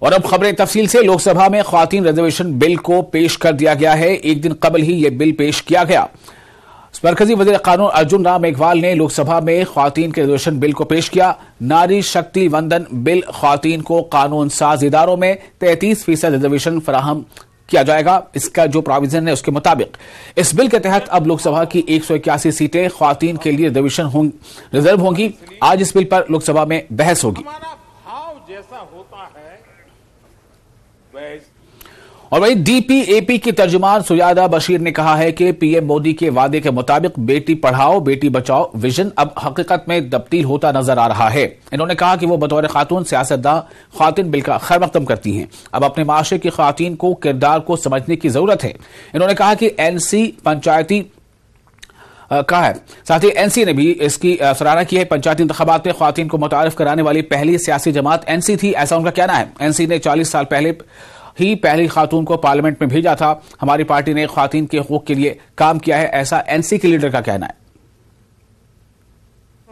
और अब खबरें तफसील से। लोकसभा में ख्वातीन रिजर्वेशन बिल को पेश कर दिया गया है। एक दिन कबल ही यह बिल पेश किया गया। मरकजी वजीर कानून अर्जुन राम मेघवाल ने लोकसभा में ख्वातीन के रिजर्वेशन बिल को पेश किया। नारी शक्ति वंदन बिल ख्वातीन को कानून साज इदारों में 33% रिजर्वेशन फराहम किया जाएगा। इसका जो प्रोविजन है उसके मुताबिक इस बिल के तहत अब लोकसभा की 181 सीटें ख्वातीन के लिए रिजर्व होंगी। आज इस बिल पर लोकसभा में बहस होगी। जैसा होता है और वही डीपीएपी की तर्जुमान सुजादा बशीर ने कहा है कि पीएम मोदी के वादे के मुताबिक बेटी पढ़ाओ बेटी बचाओ विजन अब हकीकत में तब्दील होता नजर आ रहा है। इन्होंने कहा कि वो बतौर खातून सियासतदां ख्वातीन बिल का खैर मकदम करती हैं। अब अपने माशरे की ख्वातीन को किरदार को समझने की जरूरत है। इन्होंने कहा कि एनसी पंचायती कहा है। साथ ही एनसी ने भी इसकी सराहना की है। पंचायती इंतखाबात में ख्वातीन को मुतारिफ कराने वाली पहली सियासी जमात एनसी थी, ऐसा उनका कहना है। एनसी ने 40 साल पहले ही पहली खातून को पार्लियामेंट में भेजा था। हमारी पार्टी ने ख्वातीन के हकूक के लिए काम किया है, ऐसा एनसी के लीडर का कहना है।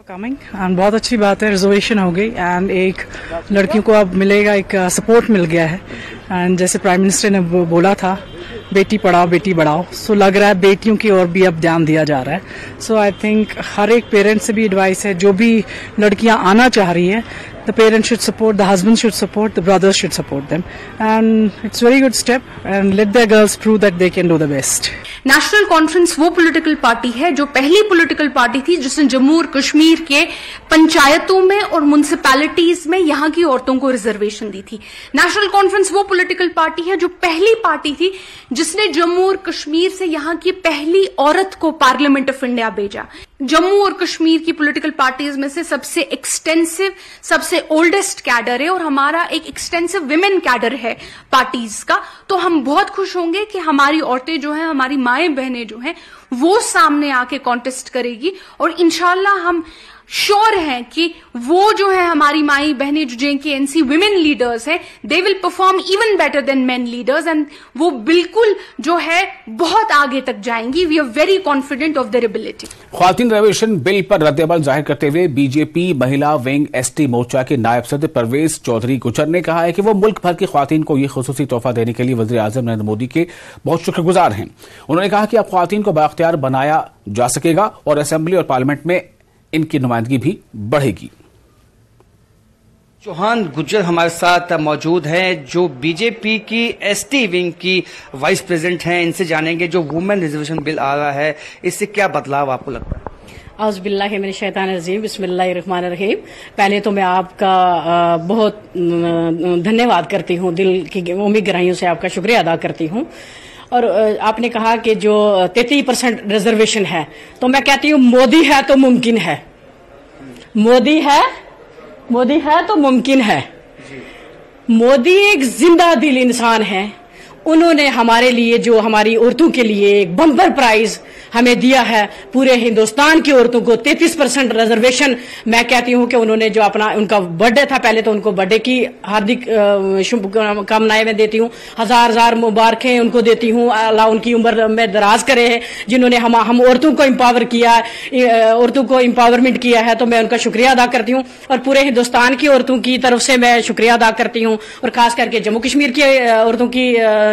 एंड बहुत अच्छी बात है, रिजर्वेशन हो गई एंड एक लड़कियों को अब मिलेगा, एक सपोर्ट मिल गया है। एंड जैसे प्राइम मिनिस्टर ने बोला था बेटी पढ़ाओ बेटी बढ़ाओ, सो लग रहा है बेटियों की ओर भी अब ध्यान दिया जा रहा है। सो आई थिंक हर एक पेरेंट्स से भी एडवाइस है, जो भी लड़कियां आना चाह रही है, the parents should support, the husband should support, the brothers should support them, and it's a very good step, and let the girls prove that they can do the best. National conference वो political party है जो पहली political party थी जिसने जम्मू और कश्मीर के पंचायतों में और म्युनिसिपैलिटीज में यहां की औरतों को रिजर्वेशन दी थी। नेशनल कॉन्फ्रेंस वो पॉलिटिकल पार्टी है जो पहली पार्टी थी जिसने जम्मू और कश्मीर से यहां की पहली औरत को पार्लियामेंट ऑफ इंडिया भेजा। जम्मू और कश्मीर की पॉलिटिकल पार्टीज में से सबसे एक्सटेंसिव, सबसे ओल्डेस्ट कैडर है और हमारा एक एक्सटेंसिव विमेन कैडर है पार्टीज का। तो हम बहुत खुश होंगे कि हमारी औरतें जो हैं, हमारी माएं बहनें जो हैं, वो सामने आके कॉन्टेस्ट करेगी और इंशाल्लाह हम श्योर हैं कि वो जो है हमारी माई बहनें जो जिनकी एनसी विमेन लीडर्स हैं, they will perform even better than men leaders and वो बिल्कुल जो है बहुत आगे तक जाएंगी। We are very confident of their ability. ख्वातीन रिजर्वेशन बिल पर रद्द-ए-अमल जाहिर करते हुए बीजेपी महिला विंग एसटी मोर्चा के नायब सदर परवेज चौधरी गुजर ने कहा है कि वो मुल्क भर की ख्वातीन को यह खुसूसी तोहफा देने के लिए वजीर आजम नरेंद्र मोदी के बहुत शुक्रगुजार हैं। उन्होंने कहा कि अब ख्वातीन को बाख्तियार बनाया जा सकेगा और असेंबली और पार्लियामेंट में इनकी नुमाइंदगी भी बढ़ेगी। चौहान गुज्जर हमारे साथ मौजूद हैं, जो बीजेपी की एसटी विंग की वाइस प्रेसिडेंट हैं। इनसे जानेंगे जो वुमेन रिजर्वेशन बिल आ रहा है, इससे क्या बदलाव आपको लगता है? औज़ुबिल्लाहि मिनश शैतानिर रजीम, बिस्मिल्लाहिर रहमानिर रहीम। पहले तो मैं आपका बहुत धन्यवाद करती हूँ, दिल की उम्मीद गहराइयों से आपका शुक्रिया अदा करती हूँ। और आपने कहा कि जो 33% रिजर्वेशन है, तो मैं कहती हूँ मोदी है तो मुमकिन है, मोदी है तो मुमकिन है। मोदी एक जिंदा दिल इंसान है। उन्होंने हमारे लिए, जो हमारी औरतों के लिए एक बम्पर प्राइज हमें दिया है, पूरे हिंदुस्तान की औरतों को 33% रिजर्वेशन। मैं कहती हूं कि उन्होंने जो अपना उनका बर्थडे था, पहले तो उनको बर्थडे की हार्दिक शुभकामनाएं मैं देती हूं, हजार मुबारकें उनको देती हूं। अल्लाह उनकी उम्र में दराज करे है, जिन्होंने हम औरतों को एम्पावर किया, औरतों को एम्पावरमेंट किया है, तो मैं उनका शुक्रिया अदा करती हूं। और पूरे हिंदुस्तान की औरतों की तरफ से मैं शुक्रिया अदा करती हूं, और खास करके जम्मू कश्मीर की औरतों की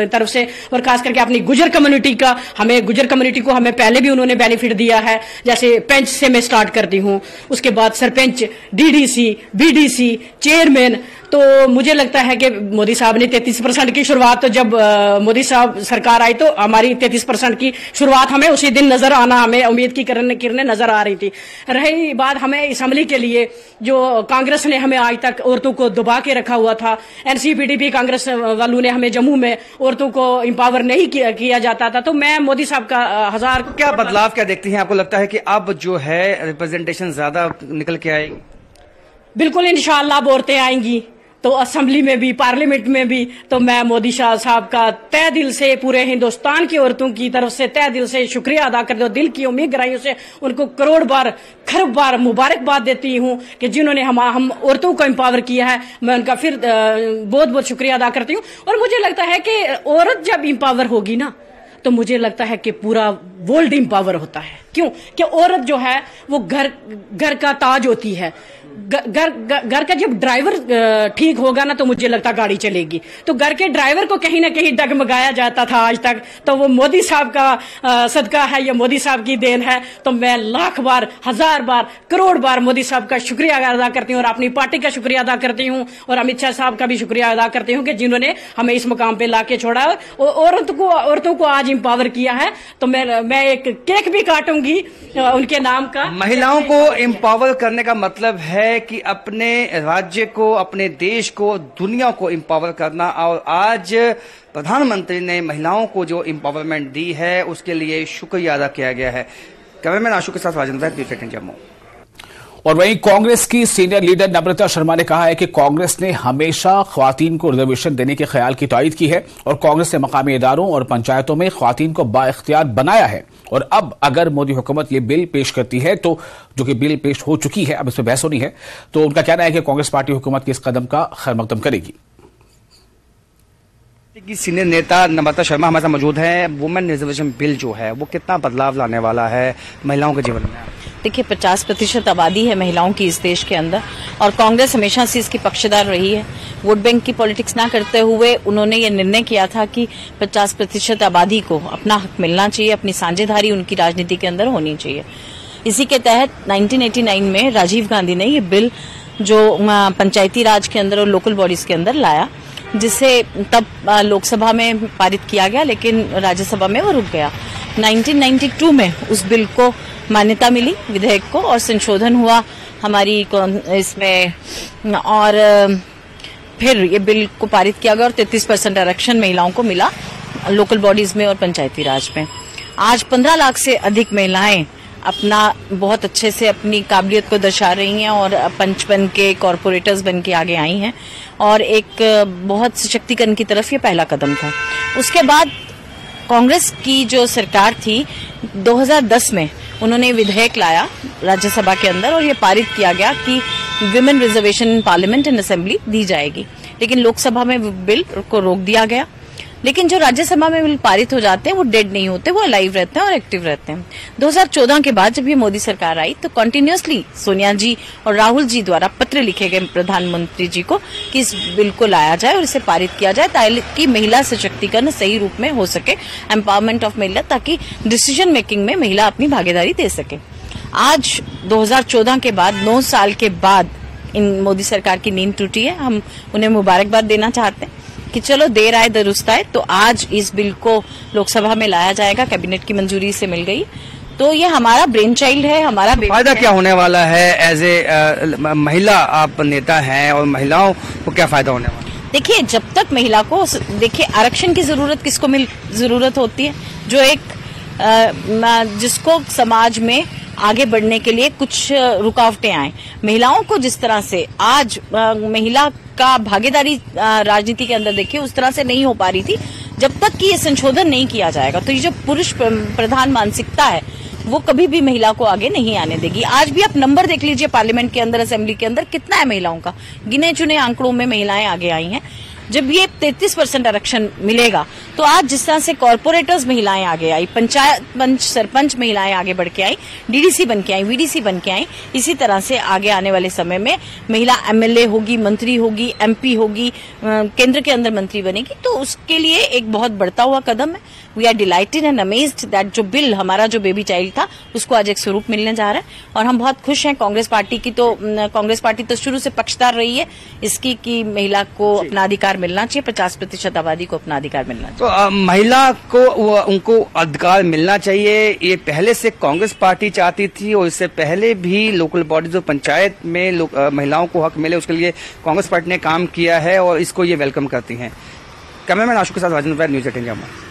तरफ से, और खास करके अपनी गुजर कम्युनिटी का, गुजर कम्युनिटी को हमें पहले भी उन्होंने बेनिफिट दिया है। जैसे पेंच से मैं स्टार्ट करती हूं, उसके बाद सरपंच, डीडीसी, बीडीसी, चेयरमैन। तो मुझे लगता है कि मोदी साहब ने 33% की शुरुआत, तो जब मोदी साहब सरकार आई तो हमारी 33% की शुरुआत हमें उसी दिन नजर आना, हमें उम्मीद की किरणें नजर आ रही थी। रही बात हमें असेंबली के लिए, जो कांग्रेस ने हमें आज तक औरतों को दबा के रखा हुआ था, एनसीपीडीपी कांग्रेस वालों ने हमें जम्मू में औरतों को एम्पावर नहीं किया जाता था। तो मैं मोदी साहब का हजार क्या बदलाव क्या देखती हैं? आपको लगता है कि अब जो है रिप्रेजेंटेशन ज्यादा निकल के आएगी? बिल्कुल, इंशाअल्लाह अब औरतें आएंगी तो असेंबली में भी, पार्लियामेंट में भी। तो मैं मोदी शाह साहब का तय दिल से, पूरे हिंदुस्तान की औरतों की तरफ से तय दिल से शुक्रिया अदा करते हो, दिल की उम्मीद गहराइयों से उनको करोड़ बार, खरब बार मुबारकबाद देती हूं कि जिन्होंने हम औरतों को एम्पावर किया है। मैं उनका फिर बहुत बहुत शुक्रिया अदा करती हूं। और मुझे लगता है कि औरत जब एम्पावर होगी ना, तो मुझे लगता है कि पूरा वर्ल्ड एम्पावर होता है। क्यों? कि औरत जो है वो घर का ताज होती है। घर का जब ड्राइवर ठीक होगा ना तो मुझे लगता गाड़ी चलेगी। तो घर के ड्राइवर को कहीं ना कहीं डगमगाया जाता था आज तक, तो वो मोदी साहब का सदका है या मोदी साहब की देन है। तो मैं लाख बार, हजार बार, करोड़ बार मोदी साहब का शुक्रिया अदा करती हूँ और अपनी पार्टी का शुक्रिया अदा करती हूँ और अमित शाह साहब का भी शुक्रिया अदा करती हूँ कि जिन्होंने हमें इस मुकाम पे लाके छोड़ा है और औरतों को आज एम्पावर किया है। तो मैं एक केक भी काटूंगी उनके नाम का। महिलाओं को एम्पावर करने का मतलब है कि अपने राज्य को, अपने देश को, दुनिया को एम्पावर करना। और आज प्रधानमंत्री ने महिलाओं को जो एम्पावरमेंट दी है उसके लिए शुक्रिया अदा किया गया है। कैमरामैन आशु के साथ राजेंद्र भाई, जम्मू। और वहीं कांग्रेस की सीनियर लीडर नम्रता शर्मा ने कहा है कि कांग्रेस ने हमेशा ख्वातीन को रिजर्वेशन देने के ख्याल की तायीद की है और कांग्रेस ने मकामी इदारों और पंचायतों में ख्वातीन को बाइख्तियार बनाया है। और अब अगर मोदी हुकूमत ये बिल पेश करती है, तो जो कि बिल पेश हो चुकी है, अब इस पर बहस होनी है, तो उनका कहना है कि कांग्रेस पार्टी हुकूमत के इस कदम का खैर मकदम करेगी। की सीनियर नेता नम्रता शर्मा हमारे साथ मौजूद है। वुमेन रिजर्वेशन बिल जो है वो कितना बदलाव लाने वाला है महिलाओं के जीवन में? देखिए, 50% आबादी है महिलाओं की इस देश के अंदर और कांग्रेस हमेशा से इसकी पक्षधर रही है। वोट बैंक की पॉलिटिक्स ना करते हुए उन्होंने ये निर्णय किया था कि 50% आबादी को अपना हक मिलना चाहिए, अपनी साझेदारी उनकी राजनीति के अंदर होनी चाहिए। इसी के तहत 1989 में राजीव गांधी ने ये बिल जो पंचायती राज के अंदर और लोकल बॉडीज के अंदर लाया, जिसे तब लोकसभा में पारित किया गया, लेकिन राज्यसभा में वो रुक गया। 1992 में उस बिल को मान्यता मिली, विधेयक को, और संशोधन हुआ हमारी इसमें और फिर ये बिल को पारित किया गया और 33% आरक्षण महिलाओं को मिला लोकल बॉडीज में और पंचायती राज में। आज 15 लाख से अधिक महिलाएं अपना बहुत अच्छे से अपनी काबिलियत को दर्शा रही हैं और पंच बन के, कॉरपोरेटर्स बन के आगे आई हैं और एक बहुत सशक्तिकरण की तरफ ये पहला कदम था। उसके बाद कांग्रेस की जो सरकार थी 2010 में उन्होंने विधेयक लाया राज्यसभा के अंदर और ये पारित किया गया कि women reservation in parliament and assembly दी जाएगी, लेकिन लोकसभा में बिल को रोक दिया गया। लेकिन जो राज्यसभा में बिल पारित हो जाते हैं वो डेड नहीं होते, वो अलाइव रहते हैं और एक्टिव रहते हैं। 2014 के बाद जब ये मोदी सरकार आई तो कंटिन्यूअसली सोनिया जी और राहुल जी द्वारा पत्र लिखे गए प्रधानमंत्री जी को कि इस बिल को लाया जाए और इसे पारित किया जाए ताकि महिला सशक्तिकरण सही रूप में हो सके, एम्पावरमेंट ऑफ महिला, ताकि डिसीजन मेकिंग में महिला अपनी भागीदारी दे सके। आज 2014 के बाद 9 साल के बाद इन मोदी सरकार की नींद टूटी है। हम उन्हें मुबारकबाद देना चाहते हैं कि चलो देर आए दुरुस्त आए। तो आज इस बिल को लोकसभा में लाया जाएगा, कैबिनेट की मंजूरी से मिल गई, तो ये हमारा ब्रेन चाइल्ड है, हमारा फायदा क्या होने वाला है? एज ए महिला आप नेता हैं और महिलाओं को क्या फायदा होने वाला है? देखिए, जब तक महिला को, देखिए आरक्षण की जरूरत किसको जरूरत होती है? जो एक जिसको समाज में आगे बढ़ने के लिए कुछ रुकावटें आए। महिलाओं को जिस तरह से आज महिला का भागीदारी राजनीति के अंदर देखिए उस तरह से नहीं हो पा रही थी, जब तक कि ये संशोधन नहीं किया जाएगा तो ये जो पुरुष प्रधान मानसिकता है वो कभी भी महिला को आगे नहीं आने देगी। आज भी आप नंबर देख लीजिए पार्लियामेंट के अंदर, असेंबली के अंदर कितना है महिलाओं का, गिने चुने आंकड़ों में महिलाएं आगे आई हैं। जब ये 33% आरक्षण मिलेगा तो आज जिस तरह से कॉर्पोरेटर्स महिलाएं आगे आई, पंचायत पंच सरपंच महिलाएं आगे बढ़ के आई, डीडीसी बन के आई, वीडीसी बन के आई, इसी तरह से आगे आने वाले समय में महिला एमएलए होगी, मंत्री होगी, एमपी होगी, केंद्र के अंदर मंत्री बनेगी। तो उसके लिए एक बहुत बढ़ता हुआ कदम है। We are delighted and amazed that जो बिल, हमारा जो बेबी चाइल्ड था, उसको आज एक स्वरूप मिलने जा रहा है और हम बहुत खुश हैं। कांग्रेस पार्टी तो शुरू से पक्षधर रही है इसकी कि महिला को अपना अधिकार मिलना चाहिए, 50% आबादी को अपना अधिकार मिलना चाहिए। तो महिला को उनको अधिकार मिलना चाहिए, ये पहले से कांग्रेस पार्टी चाहती थी और इससे पहले भी लोकल बॉडीज और पंचायत में महिलाओं को हक मिले उसके लिए कांग्रेस पार्टी ने काम किया है और इसको ये वेलकम करती हैं। कैमरामैन आशु के साथ राजेंद्र भाई, न्यूज़ 18 जम्मू।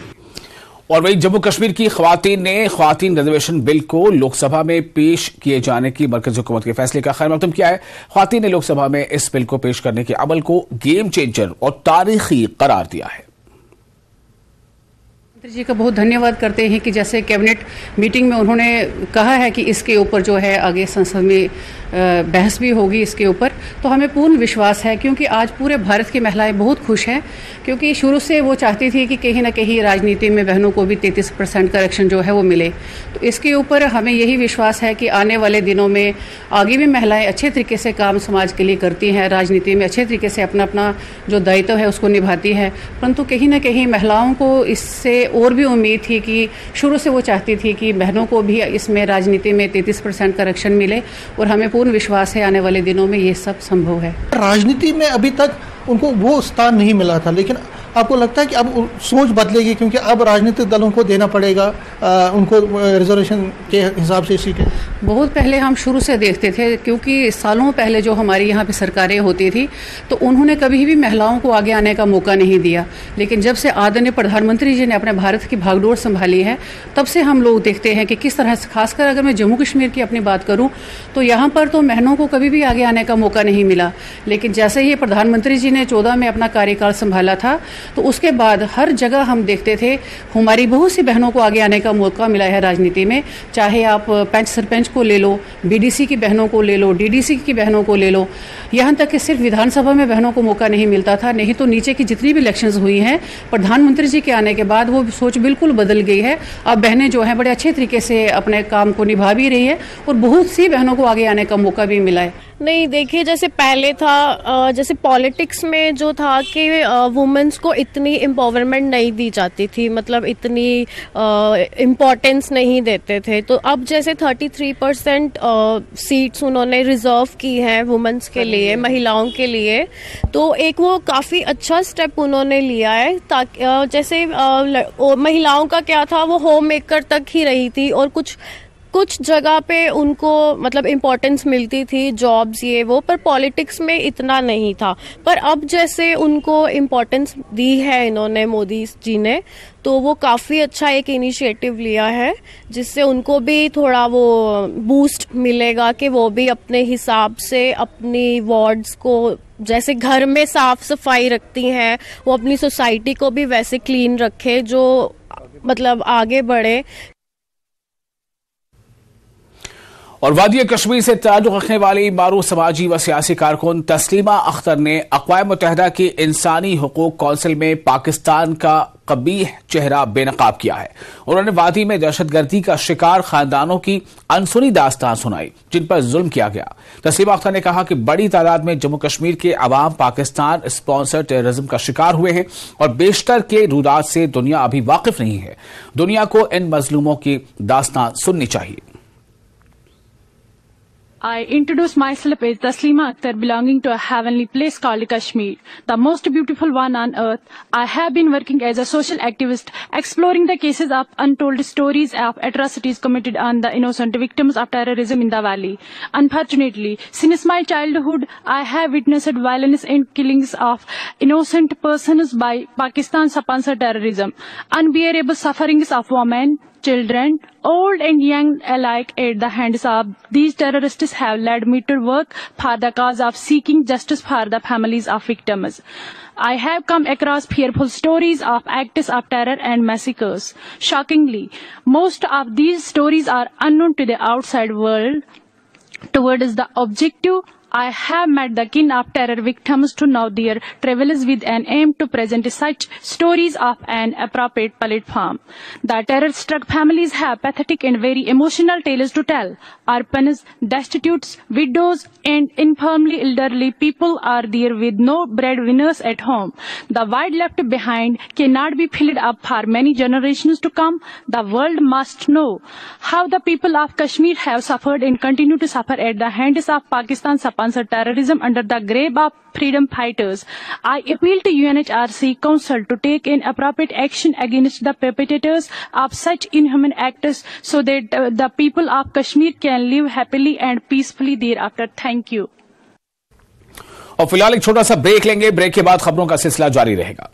और वहीं जम्मू कश्मीर की ख्वातीन ने ख्वातीन रिजर्वेशन बिल को लोकसभा में पेश किए जाने की मरकजी हुकूमत के फैसले का खैर मकदम किया है। ख्वातीन ने लोकसभा में इस बिल को पेश करने के अमल को गेम चेंजर और तारीखी करार दिया है। जी का बहुत धन्यवाद करते हैं कि जैसे कैबिनेट मीटिंग में उन्होंने कहा है कि इसके ऊपर जो है आगे संसद में बहस भी होगी इसके ऊपर, तो हमें पूर्ण विश्वास है क्योंकि आज पूरे भारत की महिलाएं बहुत खुश हैं क्योंकि शुरू से वो चाहती थी कि कहीं ना कहीं राजनीति में बहनों को भी 33% का आरक्षण जो है वो मिले। तो इसके ऊपर हमें यही विश्वास है कि आने वाले दिनों में आगे भी महिलाएं अच्छे तरीके से काम समाज के लिए करती हैं, राजनीति में अच्छे तरीके से अपना अपना जो दायित्व है उसको निभाती है। परंतु कहीं ना कहीं महिलाओं को इससे और भी उम्मीद थी कि शुरू से वो चाहती थी कि बहनों को भी इसमें राजनीति में 33% का आरक्षण मिले और हमें पूर्ण विश्वास है आने वाले दिनों में ये सब संभव है। राजनीति में अभी तक उनको वो स्थान नहीं मिला था, लेकिन आपको लगता है कि अब सोच बदलेगी क्योंकि अब राजनीतिक दलों को देना पड़ेगा उनको रिजर्वेशन के हिसाब से सीटें? बहुत पहले हम शुरू से देखते थे क्योंकि सालों पहले जो हमारी यहाँ पे सरकारें होती थी तो उन्होंने कभी भी महिलाओं को आगे आने का मौका नहीं दिया, लेकिन जब से आदरणीय प्रधानमंत्री जी ने अपने भारत की भागदौड़ संभाली है तब से हम लोग देखते हैं कि किस तरह से, खासकर अगर मैं जम्मू कश्मीर की अपनी बात करूँ तो यहाँ पर तो बहनों को कभी भी आगे आने का मौका नहीं मिला, लेकिन जैसे ही प्रधानमंत्री जी ने 14 में अपना कार्यकाल संभाला था तो उसके बाद हर जगह हम देखते थे हमारी बहुत सी बहनों को आगे आने का मौका मिला है राजनीति में। चाहे आप पंच सरपंच को ले लो, बीडीसी की बहनों को ले लो, डीडीसी की बहनों को ले लो, यहाँ तक कि सिर्फ विधानसभा में बहनों को मौका नहीं मिलता था, नहीं तो नीचे की जितनी भी इलेक्शंस हुई हैं प्रधानमंत्री जी के आने के बाद वो सोच बिल्कुल बदल गई है। अब बहनें जो हैं बड़े अच्छे तरीके से अपने काम को निभा भी रही है और बहुत सी बहनों को आगे आने का मौका भी मिला है। नहीं, देखिए जैसे पहले था, जैसे पॉलिटिक्स में जो था कि वुमेन्स को इतनी एम्पावरमेंट नहीं दी जाती थी, मतलब इतनी इम्पोर्टेंस नहीं देते थे। तो अब जैसे 33% सीट्स उन्होंने रिजर्व की हैं वुमेन्स के लिए, महिलाओं के लिए, तो एक वो काफ़ी अच्छा स्टेप उन्होंने लिया है। ताकि जैसे महिलाओं का क्या था, वो होम मेकर तक ही रही थी और कुछ जगह पे उनको मतलब इम्पोर्टेंस मिलती थी, जॉब्स ये वो, पर पॉलिटिक्स में इतना नहीं था। पर अब जैसे उनको इम्पोर्टेंस दी है इन्होंने, मोदी जी ने, तो वो काफ़ी अच्छा एक इनिशिएटिव लिया है जिससे उनको भी थोड़ा वो बूस्ट मिलेगा कि वो भी अपने हिसाब से अपनी वार्ड्स को जैसे घर में साफ सफाई रखती हैं, वो अपनी सोसाइटी को भी वैसे क्लीन रखे, जो मतलब आगे बढ़े। और वादी कश्मीर से ताल्लुक़ रखने वाली मारूफ समाजी व सियासी कारकुन तस्लीमा अख्तर ने अक़वाम मुत्तहिदा की इंसानी हुकूक कौंसिल में पाकिस्तान का कबीह चेहरा बेनकाब किया है। उन्होंने वादी में दहशतगर्दी का शिकार खानदानों की अनसुनी दास्तान सुनाई जिन पर जुल्म किया गया। तस्लीमा अख्तर ने कहा कि बड़ी तादाद में जम्मू कश्मीर के अवाम पाकिस्तान स्पॉन्सर टेररिज्म का शिकार हुए हैं और बेशतर के रुदात से दुनिया अभी वाकिफ नहीं है। दुनिया को इन मजलूमों की दास्तान सुननी चाहिए। I introduce myself as Taslima Akhtar, belonging to a heavenly place called Kashmir, the most beautiful one on earth. I have been working as a social activist, exploring the cases of untold stories of atrocities committed on the innocent victims of terrorism in the valley. Unfortunately, since my childhood, I have witnessed violence and killings of innocent persons by Pakistan-sponsored terrorism, unbearable sufferings of women, children, old and young alike at the hands of these terrorists have led me to work for the cause of seeking justice for the families of victims. I have come across fearful stories of acts of terror and massacres. Shockingly, most of these stories are unknown to the outside world. Towards the objective, I have met the kin of terror victims to know their travels with an aim to present such stories of an appropriate platform. The terror-struck families have pathetic and very emotional tales to tell. Orphans, destitutes, widows, and infirmly elderly people are there with no breadwinners at home. The void left behind cannot be filled up for many generations to come. The world must know how the people of Kashmir have suffered and continue to suffer at the hands of Pakistan-sponsored terrorism under the grip of freedom fighters. I appeal to UNHRC Council to take an appropriate action against the perpetrators of such inhuman acts so that the people of Kashmir can live happily and peacefully thereafter. Thank you. और फिलहाल एक छोटा सा break लेंगे। Break के बाद खबरों का सिलसिला जारी रहेगा।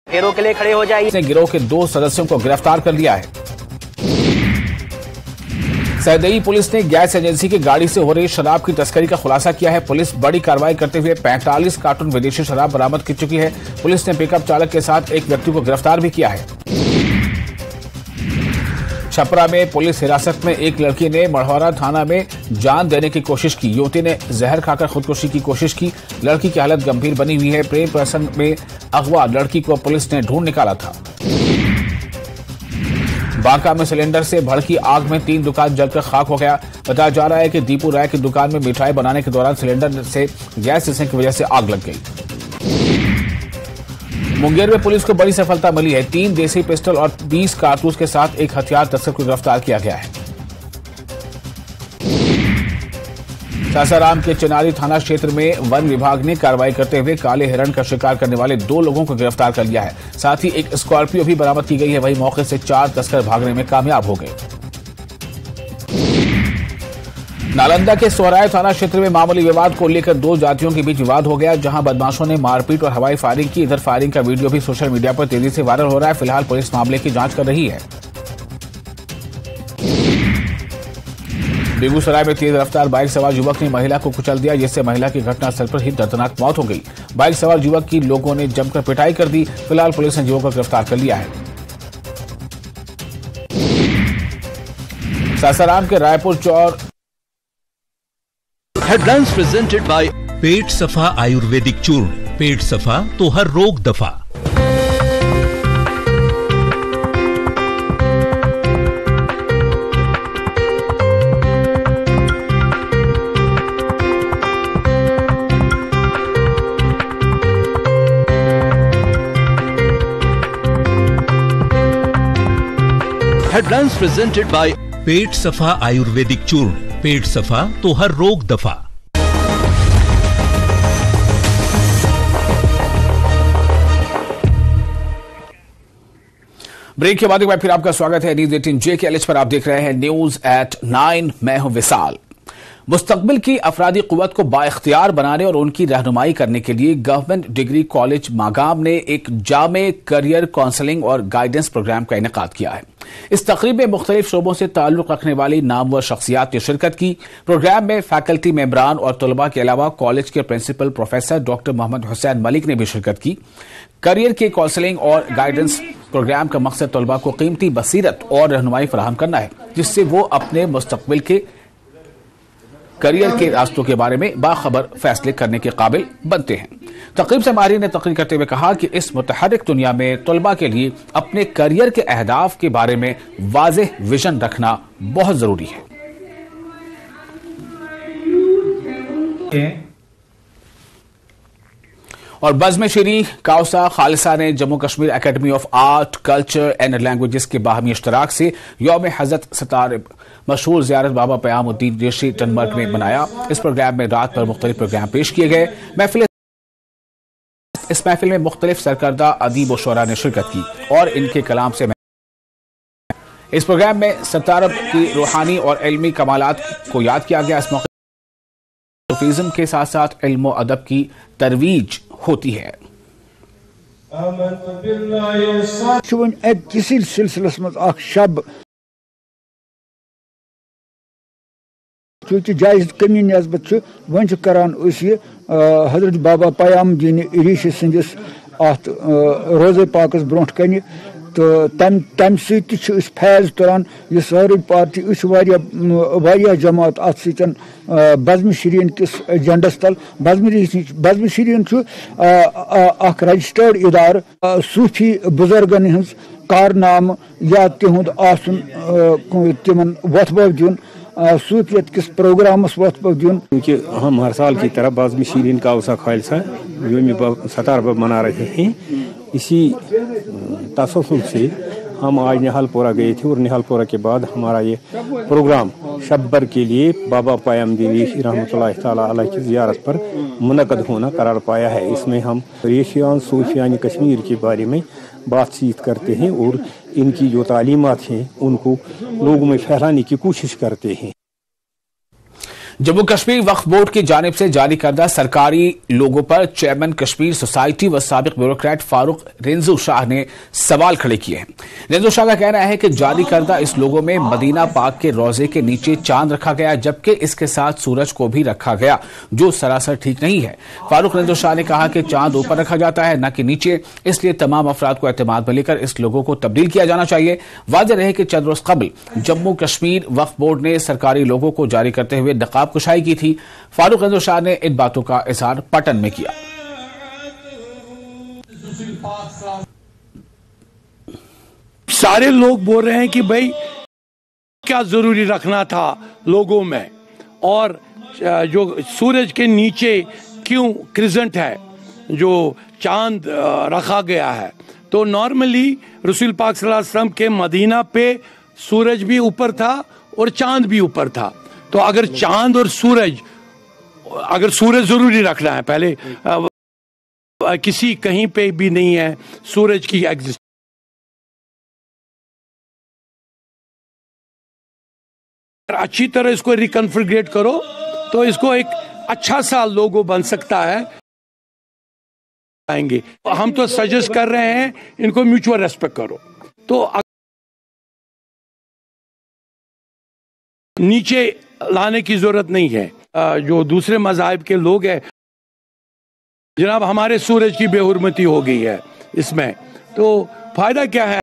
फेरों के लिए खड़े हो जाइए। गिरोह के 2 सदस्यों को गिरफ्तार कर लिया है। सैदई पुलिस ने गैस एजेंसी की गाड़ी से हो रही शराब की तस्करी का खुलासा किया है। पुलिस बड़ी कार्रवाई करते हुए 45 कार्टून विदेशी शराब बरामद कर चुकी है। पुलिस ने पिकअप चालक के साथ एक व्यक्ति को गिरफ्तार भी किया है। छपरा में पुलिस हिरासत में एक लड़की ने मढ़ौरा थाना में जान देने की कोशिश की। युवती ने जहर खाकर खुदकुशी की कोशिश की। लड़की की हालत गंभीर बनी हुई है। प्रेम प्रसंग में अगवा लड़की को पुलिस ने ढूंढ निकाला था। बांका में सिलेंडर से भड़की आग में 3 दुकान जलकर खाक हो गया। बताया जा रहा है कि दीपू राय की दुकान में मिठाई बनाने के दौरान सिलेंडर से गैस रिसने की वजह से आग लग गई। मुंगेर में पुलिस को बड़ी सफलता मिली है। 3 देसी पिस्टल और 20 कारतूस के साथ एक हथियार तस्कर को गिरफ्तार किया गया है। सासाराम के चिनारी थाना क्षेत्र में वन विभाग ने कार्रवाई करते हुए काले हिरण का शिकार करने वाले 2 लोगों को गिरफ्तार कर लिया है। साथ ही एक स्कॉर्पियो भी बरामद की गई है। वहीं मौके से 4 तस्कर भागने में कामयाब हो गए। नालंदा के सोहराय थाना क्षेत्र में मामूली विवाद को लेकर 2 जातियों के बीच विवाद हो गया, जहां बदमाशों ने मारपीट और हवाई फायरिंग की। इधर फायरिंग का वीडियो भी सोशल मीडिया पर तेजी से वायरल हो रहा है। फिलहाल पुलिस मामले की जांच कर रही है। बेगूसराय में तेज रफ्तार बाइक सवार युवक ने महिला को कुचल दिया, जिससे महिला की घटनास्थल पर ही दर्दनाक मौत हो गई। बाइक सवार युवक की लोगों ने जमकर पिटाई कर दी। फिलहाल पुलिस ने युवक को गिरफ्तार कर लिया है। सासाराम के रायपुर चौर हेडलाइंस प्रेजेंटेड बाय पेट सफा आयुर्वेदिक चूर्ण। पेट सफा तो हर रोग दफा। हेडलाइंस प्रेजेंटेड बाय पेट सफा आयुर्वेदिक चूर्ण। पेट सफा तो हर रोग दफा। ब्रेक के बाद एक बार फिर आपका स्वागत है न्यूज 18 जे के एलएच पर। आप देख रहे हैं न्यूज एट 9। मैं हूं विशाल। मुस्तकबिल की अफरादी कुव्वत को बाइख्तियार बनाने और उनकी रहनुमाई करने के लिए गवर्नमेंट डिग्री कॉलेज मागाम ने एक जामे करियर काउंसलिंग और गाइडेंस प्रोग्राम का इनेकाद किया है। इस तकरीब में मुख्तलिफ शोबों से ताल्लुक रखने वाली नामवर शख्सियात ने शिरकत की। प्रोग्राम में फैकल्टी मेंबरान और तलबा के अलावा कॉलेज के principal professor doctor Mohammad Hussain Malik ने भी शिरकत की। करियर के काउंसलिंग और गाइडेंस प्रोग्राम का मकसद तलबा को कीमती बसीरत और रहनुमाई फराहम करना है, जिससे वो अपने मुस्तकबिल के करियर के रास्तों के बारे में बाखबर फैसले करने के काबिल बनते हैं। तकरीब से माहिरीन ने तकरीर करते हुए कहा कि इस मुतहर्रिक दुनिया में तलबा के लिए अपने करियर के अहदाफ के बारे में वाज़ेह विजन रखना बहुत जरूरी है। और बज़्म शीरी काउसा खालिसा ने Jammu Kashmir academy of art, culture and languages के बाहमी इश्तराक से यौम हज़रत सतार मशहूर ज़ियारत बाबा क़यामुद्दीन रिशी टनबर्ग ने बनाया। इस प्रोग्राम में रात भर मुख्तलिफ प्रोग्राम पेश किए गए। इस महफिल में मुख्तलिफ सरकर्दा अदीब व शुरा ने शिरकत की और इनके कलाम से इस प्रोग्राम में सतार की रूहानी और इल्मी कमालात को याद किया गया। इस मौके सूफीज़्म के साथ साथ इल्म व अदब की तरवीज होती है। किसी सिलसिलस में शब चूंकि जायज कमी नस्बत वन करान हजरत बाबा क़यामुद्दीन रिशी संदिस अत रोज़े पाकस ब्रोह कन तो तम फैज़ तुरान यह सारी पार्टी वारिया जमात अत सतन बज़्म शीरीन किस एजेंडस तल बज़्म शीरीन रजिस्टर्ड इदार सूफी बुजुर्गन हज कारनाम या तिहुंद आसन तिमन वतब दिन सूफियत किस प्रोग्रामस वतब दिन। क्योंकि हम हर साल की तरह बज़्म शीरीन का उसा खालसा योम सतार मना रहे हैं, इसी तसल्सल से हम आज निहालपुरा गए थे और निहालपुरा के बाद हमारा ये प्रोग्राम शब्बर के लिए बाबा क़यामुद्दीन रिशी रहमतुल्लाह तआला अलैह की ज़ियारत पर मुनक़द होना करार पाया है। इसमें हम रिशियान सूफियान कश्मीर के बारे में बातचीत करते हैं और इनकी जो तालीमात हैं उनको लोगों में फैलाने की कोशिश करते हैं। जम्मू कश्मीर वक्फ बोर्ड की जानिब से जारी करदा सरकारी लोगों पर चेयरमैन कश्मीर सोसाइटी व साबिक ब्यूरोक्रेट फारूक रेंजू शाह ने सवाल खड़े किए हैं। रेंजू शाह का कहना है कि जारी करदा इस लोगों में मदीना पाक के रोजे के नीचे चांद रखा गया, जबकि इसके साथ सूरज को भी रखा गया, जो सरासर ठीक नहीं है। फारूक रेंजू शाह ने कहा कि चांद ऊपर रखा जाता है न कि नीचे, इसलिए तमाम अफराद को एतमाद में लेकर इस लोगों को तब्दील किया जाना चाहिए। वाज़ेह रहे कि चंद रोज कबल जम्मू कश्मीर वक्फ बोर्ड ने सरकारी लोगों को जारी करते हुए नकाब कुशाई की थी। फारूक रेंजू शाह ने इन बातों का इज़हार पटन में किया। सारे लोग बोल रहे हैं कि भाई क्या जरूरी रखना था लोगों में, और जो सूरज के नीचे क्यों क्रिसेंट है, जो चांद रखा गया है। तो नॉर्मली रसूल पाक सल्लल्लाहु अलैहि वसल्लम के मदीना पे सूरज भी ऊपर था और चांद भी ऊपर था। तो अगर चांद और सूरज, अगर सूरज जरूरी रखना है, पहले किसी कहीं पे भी नहीं है सूरज की एग्जिस्ट, अच्छी तरह इसको रिकन्फिगरेट करो तो इसको एक अच्छा सा लोगो बन सकता है। आएंगे हम तो सजेस्ट कर रहे हैं इनको म्यूचुअल रेस्पेक्ट करो। तो नीचे लाने की जरूरत नहीं है। जो दूसरे मज़ाहिब के लोग हैं, जनाब हमारे सूरज की बेहुरमती हो गई है इसमें, तो फायदा क्या है?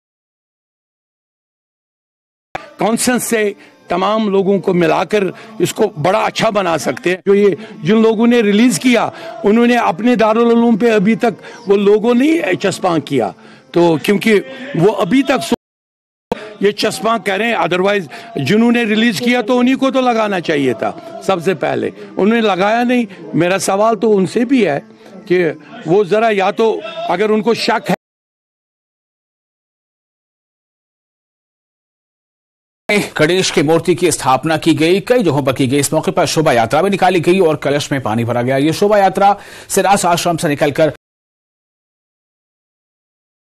कॉन्सेंस से तमाम लोगों को मिलाकर इसको बड़ा अच्छा बना सकते हैं। जो ये जिन लोगों ने रिलीज किया, उन्होंने अपने दारुल उलूम पे अभी तक वो लोगों ने चस्पा किया, तो क्योंकि वो अभी तक ये चश्मा करें, अदरवाइज जिन्होंने रिलीज किया तो उन्हीं को तो लगाना चाहिए था सबसे पहले, उन्होंने लगाया नहीं। मेरा सवाल तो उनसे भी है कि वो जरा, या तो अगर उनको शक है, गणेश की मूर्ति की स्थापना की गई, कई जगहों पर की गई। इस मौके पर शोभा यात्रा भी निकाली गई और कलश में पानी भरा गया। ये शोभा यात्रा सिरास आश्रम से निकलकर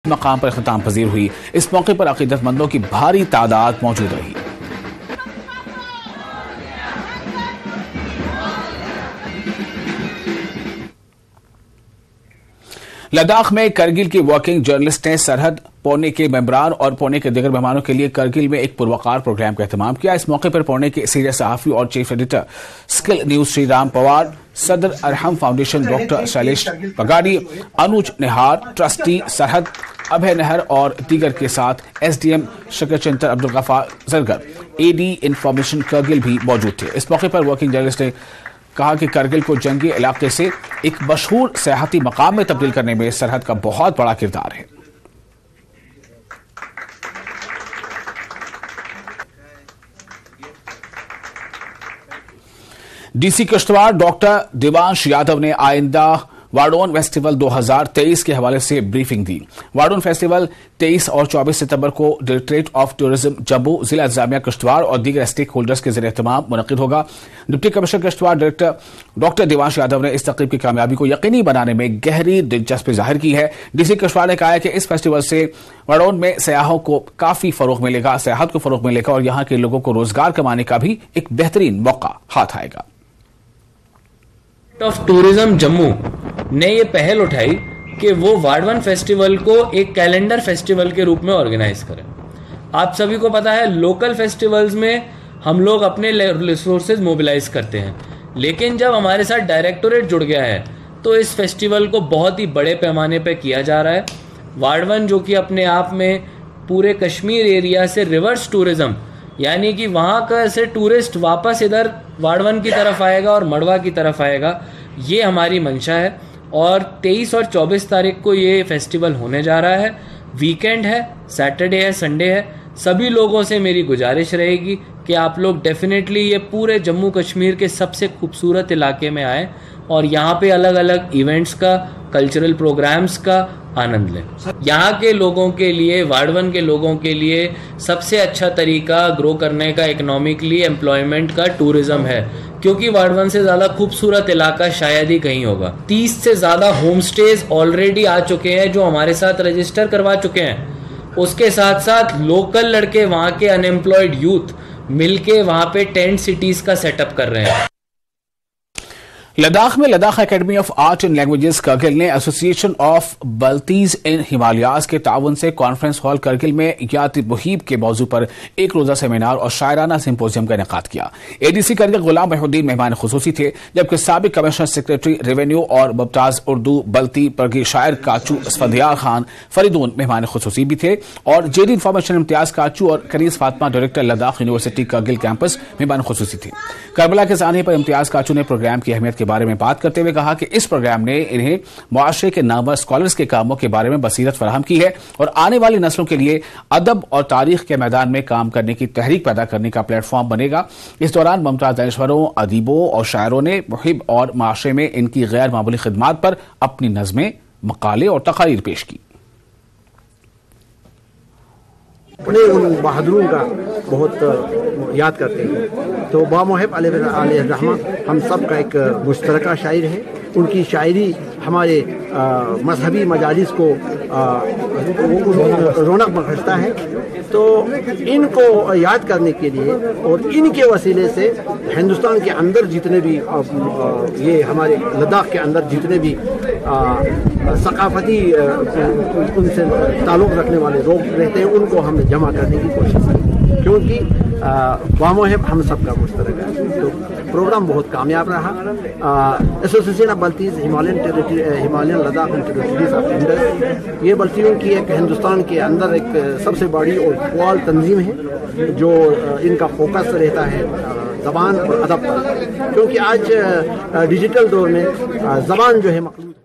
मकाम पर खिताम पजीर हुई। इस मौके पर अकीदतमंदों की भारी तादाद मौजूद रही। लद्दाख में करगिल की वर्किंग जर्नलिस्ट ने सरहद पुणे के मेंबरान और पुणे के दीगर मेहमानों के लिए करगिल में एक पुरवकार प्रोग्राम का एहतमाम किया। इस मौके पर पुणे के सीनियर सहाफी और chief editor Skill News Shri Ram Pawar, सदर Arham foundation doctor Shailesh Pagadi, Anuj Nihar, trustee Sarhad Abhay Nahar और दीगर के साथ SDM Shakarchiktan Abdul Gaffar Zargar, AD information Kargil भी मौजूद थे। इस मौके पर वर्किंग जर्नलिस्ट ने कहा कि करगिल को जंगी इलाके से एक मशहूर सयाहती मकाम में तब्दील करने में सरहद का बहुत बड़ा किरदार है। डीसी किश्तवाड़ डॉक्टर देवांश यादव ने आइंदा वार्डोन फेस्टिवल 2023 के हवाले से ब्रीफिंग दी। वार्डोन फेस्टिवल 23 और 24 सितंबर को डायरेक्टरेट ऑफ टूरिज्म जम्मू, जिला इंतजामिया किश्तवाड़ और दीगर स्टेक होल्डर्स के ज़रिए एहतमाम मुनक़िद होगा। Deputy commissioner Kishtwar doctor Devansh Yadav ने इस तक़रीब की कामयाबी को यकीनी बनाने में गहरी दिलचस्पी जाहिर की है। डीसी किश्तवाड़ ने कहा है कि इस फेस्टिवल से वार्डोन में सयाहों को काफी फरोग मिलेगा, सयाहत को फरोग मिलेगा और यहाँ के लोगों को रोजगार कमाने का भी एक बेहतरीन मौका हाथ आएगा। ऑफ टूरिज्म जम्मू ने ये पहल उठाई कि वो वार्डवन फेस्टिवल को एक कैलेंडर फेस्टिवल के रूप में ऑर्गेनाइज करें। आप सभी को पता है लोकल फेस्टिवल्स में हम लोग अपने रिसोर्सेज मोबिलाइज करते हैं, लेकिन जब हमारे साथ डायरेक्टोरेट जुड़ गया है तो इस फेस्टिवल को बहुत ही बड़े पैमाने पे किया जा रहा है। वार्डवन जो कि अपने आप में पूरे कश्मीर एरिया से रिवर्स टूरिज्म, यानी कि वहाँ का से टूरिस्ट वापस इधर वार्डवन की तरफ आएगा और मड़वा की तरफ आएगा, ये हमारी मंशा है। और 23 और 24 तारीख को ये फेस्टिवल होने जा रहा है। वीकेंड है, सैटरडे है, संडे है। सभी लोगों से मेरी गुजारिश रहेगी कि आप लोग डेफिनेटली ये पूरे जम्मू कश्मीर के सबसे खूबसूरत इलाके में आएँ और यहाँ पे अलग अलग इवेंट्स का, कल्चरल प्रोग्राम्स का आनंद लें। यहाँ के लोगों के लिए, वार्डवन के लोगों के लिए सबसे अच्छा तरीका ग्रो करने का इकोनॉमिकली एम्प्लॉयमेंट का टूरिज्म है, क्योंकि वार्डवन से ज़्यादा खूबसूरत इलाका शायद ही कहीं होगा। 30 से ज़्यादा होम स्टेज ऑलरेडी आ चुके हैं जो हमारे साथ रजिस्टर करवा चुके हैं। उसके साथ साथ लोकल लड़के, वहाँ के अनएम्प्लॉयड यूथ मिलके वहाँ पे टेंट सिटीज़ का सेटअप कर रहे हैं। लद्दाख में Ladakh academy of art and languages Kargil ने एसोसिएशन ऑफ बल्तीज इन हिमालयाज के ताउन से कॉन्फ्रेंस हॉल करगिल में याति मुहीब के मौजू पर एक रोजा सेमिनार और शायराना सिंपोजियम का इनेकाद किया। एडीसी करगिल गुलाम महउद्दीन मेहमान खुसूसी थे, जबकि साबिक कमिश्नर सेक्रेटरी रेवेन्यू और मुमताज उर्दू बल्ती परगी शायर काचू स्फंदियार खान फरीदून मेहमान खुसूसी भी थे और जेडी इंफॉर्मेशन इम्तियाज काचू और Kaneez Fatima director Ladakh university Kargil campus मेहमान खुसूसी थे। करबला के साने पर इम्तियाज काचू ने प्रोग्राम की अहमियत के बारे में बात करते हुए कहा कि इस प्रोग्राम ने इन्हें मुआशरे के नामवर स्कॉलर्स के कामों के बारे में बसीरत फराहम की है और आने वाली नस्लों के लिए अदब और तारीख के मैदान में काम करने की तहरीक पैदा करने का प्लेटफॉर्म बनेगा। इस दौरान मुमताज दानिश्वरों, अदीबों और शायरों ने मुहिब और माशरे में इनकी गैर मामूली खिदमात पर अपनी नज़में, मकाले और तकारीर पेश की। अपने उन बहादुरों का बहुत याद करते हैं। तो बामुहिब अलैहिर्रहमा हम सब का एक मुश्तरका शायर है। उनकी शायरी हमारे मजहबी मजालिस को रौनक बख्शता है। तो इनको याद करने के लिए और इनके वसीले से हिंदुस्तान के अंदर जितने भी ये हमारे लद्दाख के अंदर जितने भी सकाफती उनसे ताल्लुक़ रखने वाले लोग रहते हैं उनको हमने जमा करने की कोशिश की, क्योंकि बामुहिब हम सब का मुश्तरक है। तो प्रोग्राम बहुत कामयाब रहा। Association of Baltis Himalayan Ladakh territories of Indus, ये बल्तियों की एक हिंदुस्तान के अंदर एक सबसे बड़ी और फ़आल तंजीम है जो इनका फोकस रहता है ज़बान और अदब पर, क्योंकि आज डिजिटल दौर में ज़बान जो है मखलूत